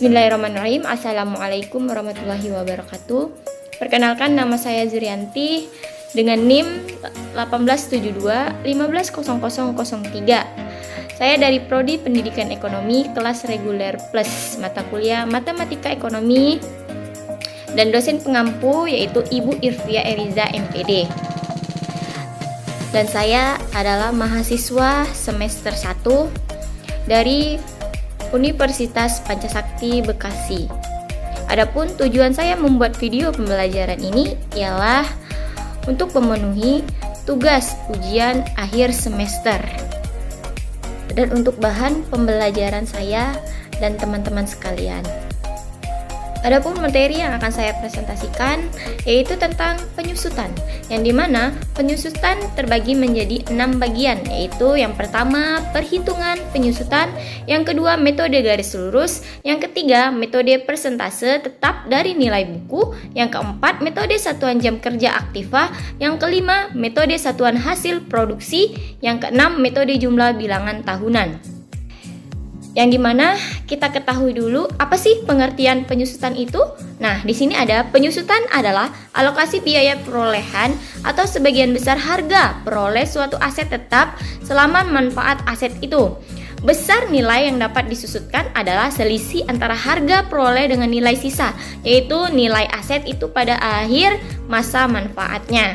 Bismillahirrahmanirrahim. Assalamualaikum warahmatullahi wabarakatuh. Perkenalkan, nama saya Zurianti dengan NIM 1872150003. Saya dari Prodi Pendidikan Ekonomi kelas reguler plus mata kuliah Matematika Ekonomi dan dosen pengampu yaitu Ibu Irfia Eriza MPD. Dan saya adalah mahasiswa semester 1 dari Universitas Pancasakti Bekasi. Adapun tujuan saya membuat video pembelajaran ini ialah untuk memenuhi tugas ujian akhir semester dan untuk bahan pembelajaran saya dan teman-teman sekalian. Adapun materi yang akan saya presentasikan yaitu tentang penyusutan, yang dimana penyusutan terbagi menjadi 6 bagian, yaitu yang pertama perhitungan penyusutan, yang kedua metode garis lurus, yang ketiga metode persentase tetap dari nilai buku, yang keempat metode satuan jam kerja aktiva, yang kelima metode satuan hasil produksi, yang keenam metode jumlah bilangan tahunan. Yang dimana kita ketahui dulu apa sih pengertian penyusutan itu? Nah, di sini ada penyusutan adalah alokasi biaya perolehan atau sebagian besar harga peroleh suatu aset tetap selama manfaat aset itu. Besar nilai yang dapat disusutkan adalah selisih antara harga peroleh dengan nilai sisa, yaitu nilai aset itu pada akhir masa manfaatnya.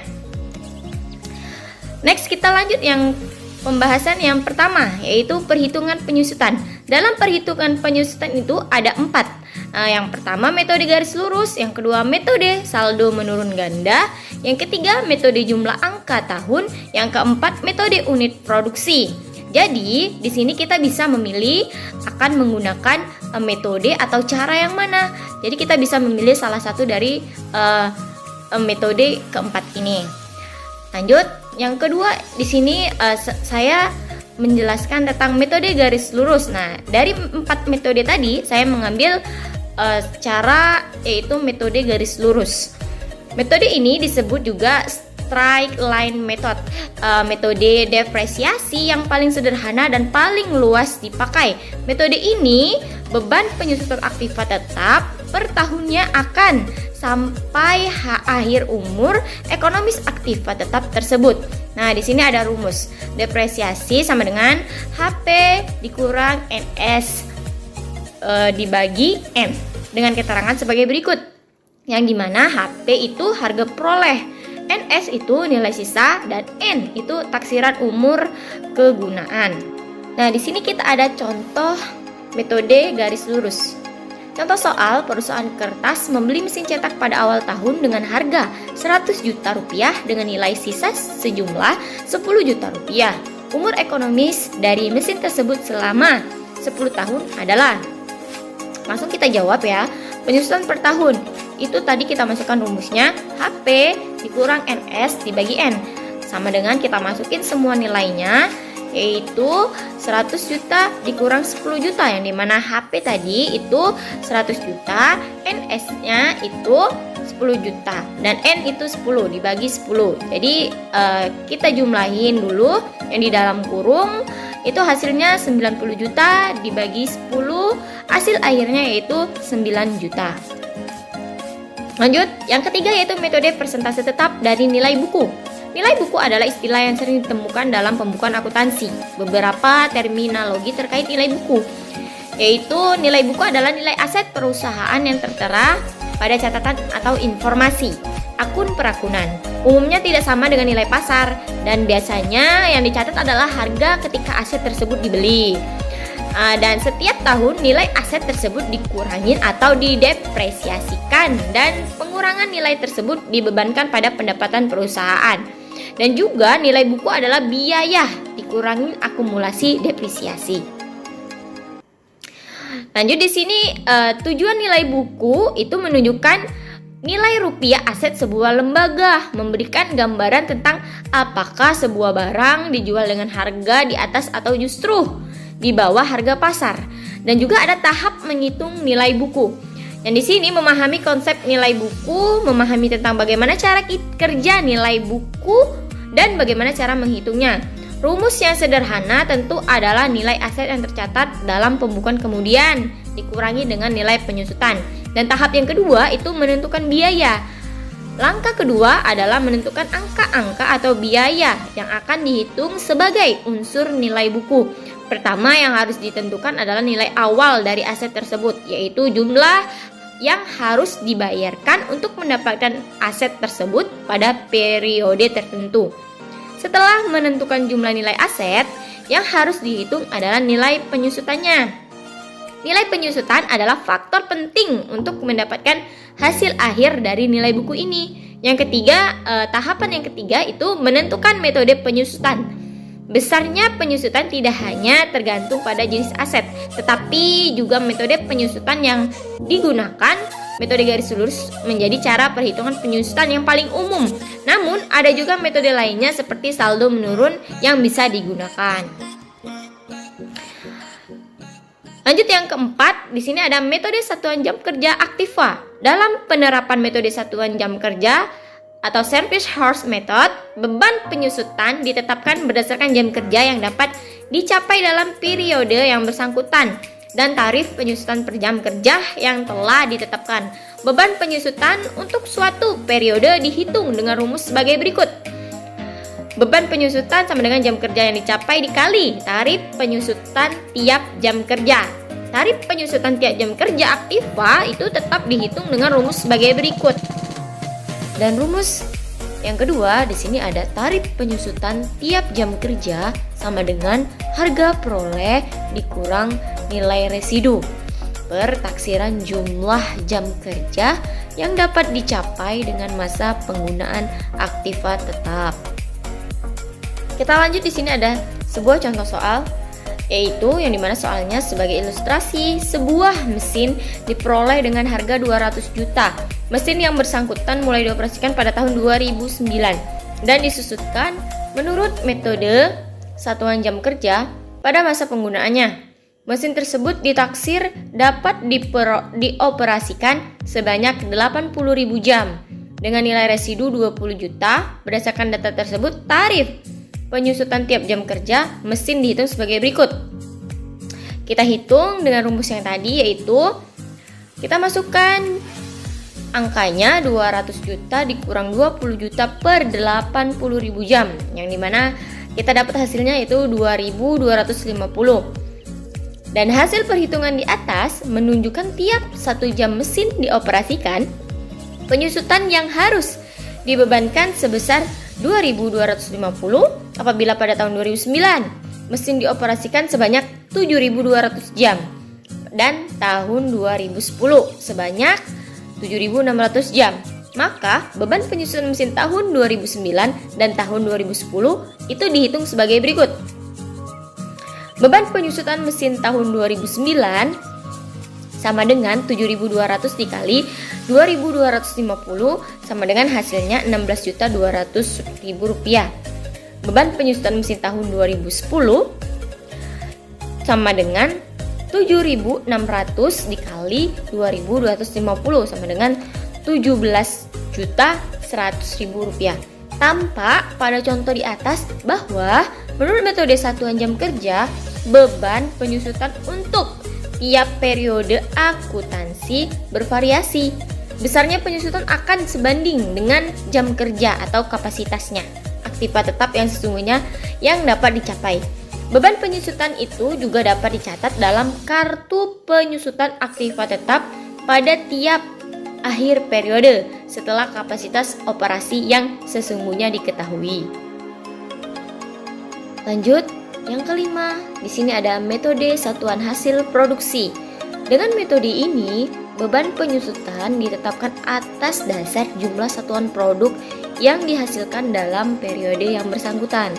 Next, kita lanjut yang pembahasan yang pertama, yaitu perhitungan penyusutan. Dalam perhitungan penyusutan itu ada 4. Yang pertama metode garis lurus, yang kedua metode saldo menurun ganda, yang ketiga metode jumlah angka tahun, yang keempat metode unit produksi. Jadi di sini kita bisa memilih akan menggunakan metode atau cara yang mana. Jadi kita bisa memilih salah satu dari metode keempat ini. Lanjut, yang kedua di sini saya menjelaskan tentang metode garis lurus. Nah, dari 4 metode tadi saya mengambil cara yaitu metode garis lurus. Metode ini disebut juga straight line method, metode depresiasi yang paling sederhana dan paling luas dipakai. Metode ini beban penyusutan aktiva tetap per tahunnya akan sampai akhir umur ekonomis aktiva tetap tersebut. Nah, di sini ada rumus. Depresiasi sama dengan HP dikurang NS dibagi N dengan keterangan sebagai berikut. Yang dimana HP itu harga peroleh, NS itu nilai sisa, dan N itu taksiran umur kegunaan. Nah, di sini kita ada contoh metode garis lurus. Contoh soal, perusahaan kertas membeli mesin cetak pada awal tahun dengan harga 100 juta rupiah dengan nilai sisa sejumlah 10 juta rupiah. Umur ekonomis dari mesin tersebut selama 10 tahun adalah. Langsung kita jawab ya. Penyusutan per tahun. Itu tadi kita masukkan rumusnya HP dikurang NS dibagi N. Sama dengan kita masukin semua nilainya, yaitu 100 juta dikurang 10 juta, yang dimana HP tadi itu 100 juta, NS-nya itu 10 juta, dan N itu 10 dibagi 10. Jadi kita jumlahin dulu yang di dalam kurung, itu hasilnya 90 juta dibagi 10, hasil akhirnya yaitu 9 juta. Lanjut, yang ketiga yaitu metode persentase tetap dari nilai buku. Nilai buku adalah istilah yang sering ditemukan dalam pembukuan akuntansi. Beberapa terminologi terkait nilai buku, yaitu nilai buku adalah nilai aset perusahaan yang tertera pada catatan atau informasi akun perakunan. Umumnya tidak sama dengan nilai pasar, dan biasanya yang dicatat adalah harga ketika aset tersebut dibeli. Dan setiap tahun nilai aset tersebut dikurangin atau didepresiasikan, dan pengurangan nilai tersebut dibebankan pada pendapatan perusahaan. Dan juga nilai buku adalah biaya dikurangi akumulasi depresiasi. Lanjut, di sini tujuan nilai buku itu menunjukkan nilai rupiah aset sebuah lembaga, memberikan gambaran tentang apakah sebuah barang dijual dengan harga di atas atau justru di bawah harga pasar. Dan juga ada tahap menghitung nilai buku. Dan di sini memahami konsep nilai buku, memahami tentang bagaimana cara kerja nilai buku dan bagaimana cara menghitungnya. Rumus yang sederhana tentu adalah nilai aset yang tercatat dalam pembukuan kemudian dikurangi dengan nilai penyusutan. Dan tahap yang kedua itu menentukan biaya. Langkah kedua adalah menentukan angka-angka atau biaya yang akan dihitung sebagai unsur nilai buku. Pertama yang harus ditentukan adalah nilai awal dari aset tersebut, yaitu jumlah yang harus dibayarkan untuk mendapatkan aset tersebut pada periode tertentu. Setelah menentukan jumlah nilai aset, yang harus dihitung adalah nilai penyusutannya. Nilai penyusutan adalah faktor penting untuk mendapatkan hasil akhir dari nilai buku ini. Yang ketiga, tahapan yang ketiga itu menentukan metode penyusutan. Besarnya penyusutan tidak hanya tergantung pada jenis aset, tetapi juga metode penyusutan yang digunakan. Metode garis lurus menjadi cara perhitungan penyusutan yang paling umum. Namun, ada juga metode lainnya seperti saldo menurun yang bisa digunakan. Lanjut yang keempat, di sini ada metode satuan jam kerja aktiva. Dalam penerapan metode satuan jam kerja atau service hours method, beban penyusutan ditetapkan berdasarkan jam kerja yang dapat dicapai dalam periode yang bersangkutan dan tarif penyusutan per jam kerja yang telah ditetapkan. Beban penyusutan untuk suatu periode dihitung dengan rumus sebagai berikut. Beban penyusutan sama dengan jam kerja yang dicapai dikali tarif penyusutan tiap jam kerja. Tarif penyusutan tiap jam kerja aktiva itu tetap dihitung dengan rumus sebagai berikut. Dan rumus yang kedua di sini ada tarif penyusutan tiap jam kerja sama dengan harga peroleh dikurang nilai residu per taksiran jumlah jam kerja yang dapat dicapai dengan masa penggunaan aktiva tetap. Kita lanjut, di sini ada sebuah contoh soal, yaitu yang dimana soalnya sebagai ilustrasi sebuah mesin diperoleh dengan harga 200 juta. Mesin yang bersangkutan mulai dioperasikan pada tahun 2009 dan disusutkan menurut metode satuan jam kerja pada masa penggunaannya. Mesin tersebut ditaksir dapat dioperasikan sebanyak 80.000 jam dengan nilai residu 20 juta. Berdasarkan data tersebut, tarif penyusutan tiap jam kerja mesin dihitung sebagai berikut. Kita hitung dengan rumus yang tadi, yaitu kita masukkan angkanya 200 juta dikurang 20 juta per 80.000 jam, yang dimana kita dapat hasilnya yaitu 2.250. Dan hasil perhitungan di atas menunjukkan tiap 1 jam mesin dioperasikan, penyusutan yang harus dibebankan sebesar 2.250 apabila pada tahun 2009 mesin dioperasikan sebanyak 7.200 jam dan tahun 2010 sebanyak 7.600 jam. Maka beban penyusutan mesin tahun 2009 dan tahun 2010 itu dihitung sebagai berikut. Beban penyusutan mesin tahun 2009 sama dengan 7.200 dikali 2.250 sama dengan hasilnya 16.200.000 rupiah. Beban penyusutan mesin tahun 2010 sama dengan 7.600 dikali 2.250 sama dengan 17.100.000 rupiah. Tampak pada contoh di atas bahwa menurut metode satuan jam kerja, beban penyusutan untuk tiap periode akuntansi bervariasi. Besarnya penyusutan akan sebanding dengan jam kerja atau kapasitasnya aktiva tetap yang sesungguhnya yang dapat dicapai. Beban penyusutan itu juga dapat dicatat dalam kartu penyusutan aktiva tetap pada tiap akhir periode setelah kapasitas operasi yang sesungguhnya diketahui. Lanjut, yang kelima, di sini ada metode satuan hasil produksi. Dengan metode ini, beban penyusutan ditetapkan atas dasar jumlah satuan produk yang dihasilkan dalam periode yang bersangkutan.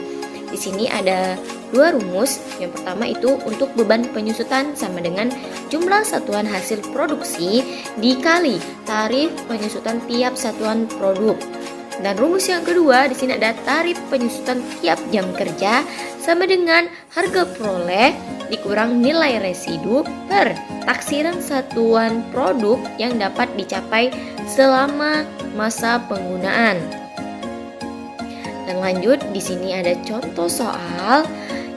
Di sini ada dua rumus. Yang pertama itu untuk beban penyusutan sama dengan jumlah satuan hasil produksi dikali tarif penyusutan tiap satuan produk. Dan rumus yang kedua di sini ada tarif penyusutan tiap jam kerja sama dengan harga peroleh dikurang nilai residu per taksiran satuan produk yang dapat dicapai selama masa penggunaan. Dan lanjut, di sini ada contoh soal,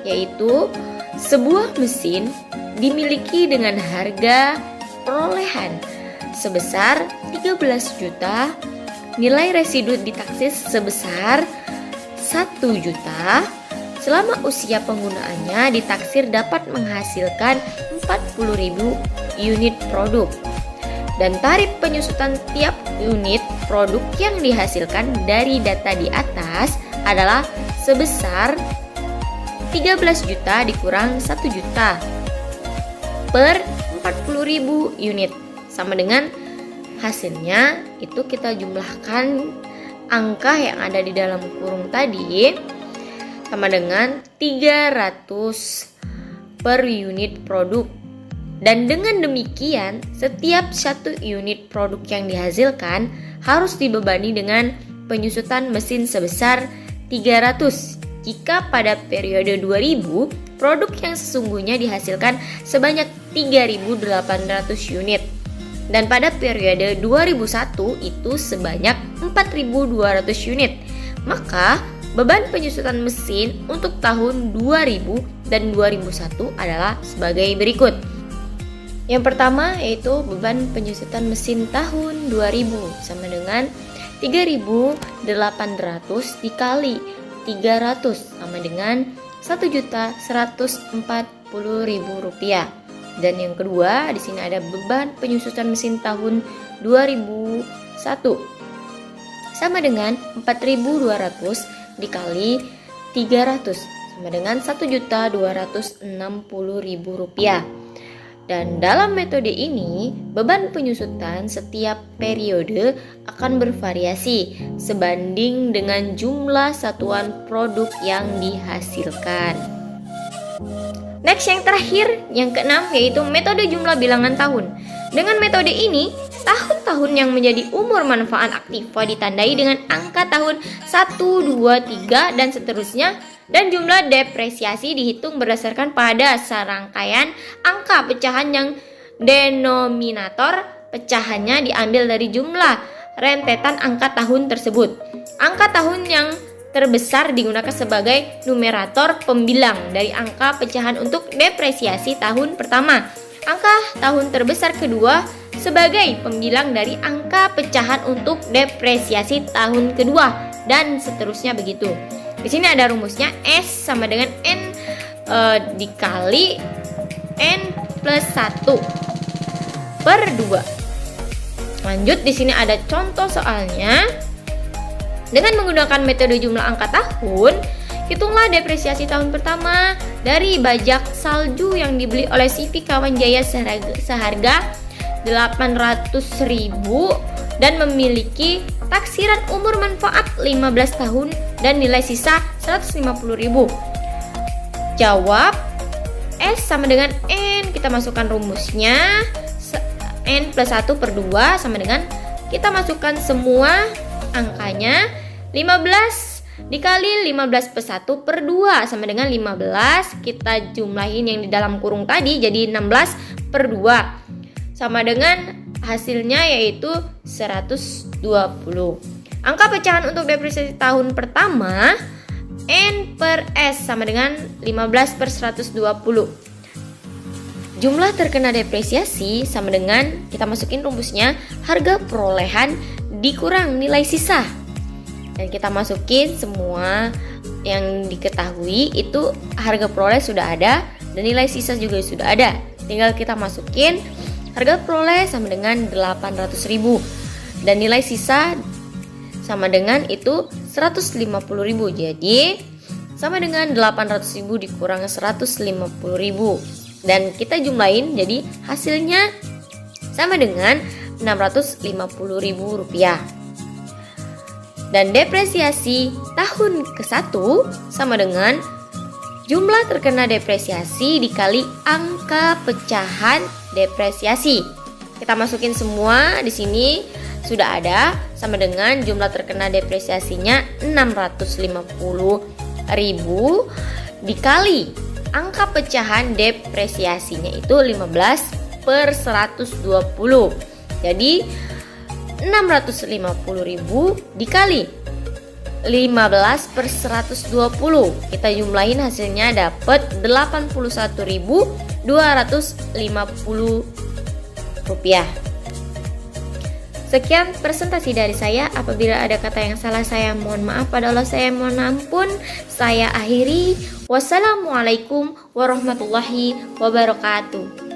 yaitu sebuah mesin dimiliki dengan harga perolehan sebesar 13 juta, nilai residu ditaksir sebesar 1 juta, selama usia penggunaannya ditaksir dapat menghasilkan 40.000 unit produk. Dan tarif penyusutan tiap unit produk yang dihasilkan dari data di atas adalah sebesar 13 juta dikurang 1 juta per 40.000 unit, sama dengan hasilnya itu kita jumlahkan angka yang ada di dalam kurung tadi sama dengan 300 per unit produk. Dan dengan demikian, setiap satu unit produk yang dihasilkan harus dibebani dengan penyusutan mesin sebesar 300. Jika pada periode 2000, produk yang sesungguhnya dihasilkan sebanyak 3.800 unit. Dan pada periode 2001 itu sebanyak 4.200 unit. Maka, beban penyusutan mesin untuk tahun 2000 dan 2001 adalah sebagai berikut. Yang pertama yaitu beban penyusutan mesin tahun 2000 sama dengan 3.800 dikali 300 sama dengan 1.140.000 rupiah. Dan yang kedua di sini ada beban penyusutan mesin tahun 2001 sama dengan 4.200 dikali 300 sama dengan 1.260.000 rupiah. Dan dalam metode ini, beban penyusutan setiap periode akan bervariasi sebanding dengan jumlah satuan produk yang dihasilkan. Next, yang terakhir, yang keenam, yaitu metode jumlah bilangan tahun. Dengan metode ini, tahun-tahun yang menjadi umur manfaat aktiva ditandai dengan angka tahun 1, 2, 3, dan seterusnya. Dan jumlah depresiasi dihitung berdasarkan pada serangkaian angka pecahan yang denominator pecahannya diambil dari jumlah rentetan angka tahun tersebut. Angka tahun yang terbesar digunakan sebagai numerator pembilang dari angka pecahan untuk depresiasi tahun pertama. Angka tahun terbesar kedua sebagai pembilang dari angka pecahan untuk depresiasi tahun kedua, dan seterusnya begitu. Di sini ada rumusnya, S sama dengan N dikali N plus 1 per 2. Lanjut, di sini ada contoh soalnya. Dengan menggunakan metode jumlah angka tahun, hitunglah depresiasi tahun pertama dari bajak salju yang dibeli oleh CV Kawanjaya seharga 800.000 dan memiliki taksiran umur manfaat 15 tahun dan nilai sisa 150.000. Jawab, S sama dengan N, kita masukkan rumusnya, N plus 1 per 2 sama dengan, kita masukkan semua angkanya, 15 dikali 15 per 1 per 2 sama dengan 15, kita jumlahin yang di dalam kurung tadi jadi 16 per 2 sama dengan hasilnya yaitu 120. Angka pecahan untuk depresiasi tahun pertama, N per S sama dengan 15 per 120. Jumlah terkena depresiasi sama dengan, kita masukin rumusnya, harga perolehan dikurang nilai sisa. Dan kita masukin semua yang diketahui itu harga peroleh sudah ada dan nilai sisa juga sudah ada. Tinggal kita masukin harga peroleh sama dengan 800.000 dan nilai sisa sama dengan itu 150.000. Jadi sama dengan 800.000 dikurang 150.000 dan kita jumlahin, jadi hasilnya sama dengan 650.000 rupiah. Dan depresiasi tahun ke-1 sama dengan jumlah terkena depresiasi dikali angka pecahan depresiasi. Kita masukin semua di sini sudah ada, sama dengan jumlah terkena depresiasinya 650.000 dikali angka pecahan depresiasinya itu 15 per 120. Jadi 650.000 dikali 15 per 120. Kita jumlahin hasilnya dapat 81.000 Rp250. Sekian presentasi dari saya. Apabila ada kata yang salah, saya mohon maaf. Pada Allah saya mohon ampun. Saya akhiri. Wassalamualaikum warahmatullahi wabarakatuh.